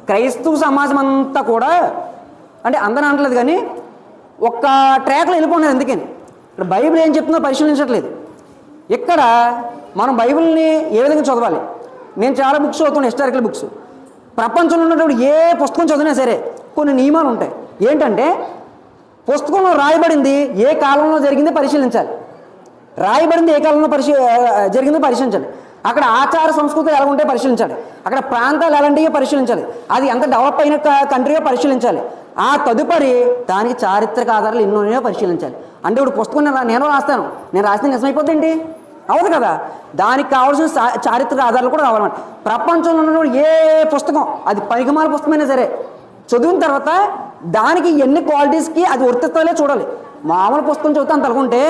క్రైస్తవ సమాజం అంతా కూడా అంటే అందరూ అనట్లేదు కానీ ఒక్క ట్రాక్లో వెళ్ళిపోయినది. ఎందుకని ఇక్కడ బైబిల్ ఏం చెప్తుందో పరిశీలించట్లేదు. ఇక్కడ మనం బైబిల్ని ఏ విధంగా చదవాలి? నేను చాలా బుక్స్ చదువుతాను, హిస్టారికల్ బుక్స్. ప్రపంచంలో ఉన్నటువంటి ఏ పుస్తకం చదివినా సరే కొన్ని నియమాలు ఉంటాయి. ఏంటంటే పుస్తకంలో రాయబడింది ఏ కాలంలో జరిగిందో పరిశీలించాలి, రాయబడింది ఏ కాలంలో జరిగిందో పరిశీలించాలి, అక్కడ ఆచార సంస్కృతులు ఎలా ఉంటే పరిశీలించాలి, అక్కడ ప్రాంతాలు ఎలాంటివో పరిశీలించాలి, అది ఎంత డెవలప్ అయిన కంట్రీయో పరిశీలించాలి. ఆ తదుపరి దానికి చారిత్రక ఆధారాలు ఎన్నో పరిశీలించాలి. అంటే ఇప్పుడు పుస్తకం నేను రాస్తాను, నేను రాస్తే నిజమైపోద్దేంటి? అవదు కదా. దానికి కావాల్సిన చారిత్రక ఆధారాలు కూడా కావాలన్నమాట. ప్రపంచంలో ఉన్న ఏ పుస్తకం, అది పనికిమాల పుస్తకమైనా సరే, చదివిన తర్వాత దానికి ఎన్ని క్వాలిటీస్కి అది వర్తిస్తాలే చూడాలి. మామూలు పుస్తకం చదివితే అంత అనుకుంటే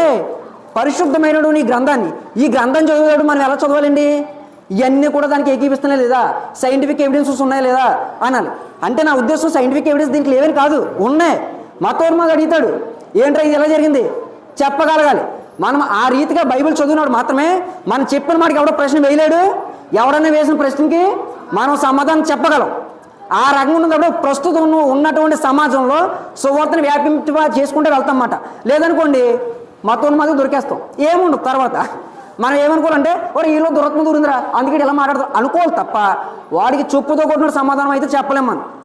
పరిశుద్ధమైన ఈ గ్రంథాన్ని, ఈ గ్రంథం చదివేవాడు మనం ఎలా చదవాలండి? ఇవన్నీ కూడా దానికి ఏకీపిస్తున్నాయి లేదా, సైంటిఫిక్ ఎవిడెన్సెస్ ఉన్నాయా లేదా అనాలి. అంటే నా ఉద్దేశం సైంటిఫిక్ ఎవిడెన్స్ దీంట్లో ఏమని కాదు, ఉన్నాయి. మతోన్మాద అడుగుతాడు, ఏంట్రా ఇది ఎలా జరిగింది చెప్పగలగాలి. మనం ఆ రీతిగా బైబిల్ చదివినాడు మాత్రమే మనం చెప్పిన మాటకి ఎవడో ప్రశ్న వేయలేడు. ఎవడన్నా వేసిన ప్రశ్నకి మనం సమాధానం చెప్పగలం. ఆ రకంగా ఉన్నప్పుడు ప్రస్తుతం ఉన్నటువంటి సమాజంలో సువార్తను వ్యాపింప చేసుకుంటే వెళ్తాం అన్నమాట. లేదనుకోండి మతోన్మాదం దొరికేస్తాం, ఏముండదు. తర్వాత మనం ఏమనుకోవాలంటే వాడు ఈలో దురత్మ దూరిందిరా అందుకే ఇలా మాట్లాడతాం అనుకోవాలి తప్ప వాడికి చెప్పుతో కొట్టిన సమాధానం అయితే చెప్పలేం మనం.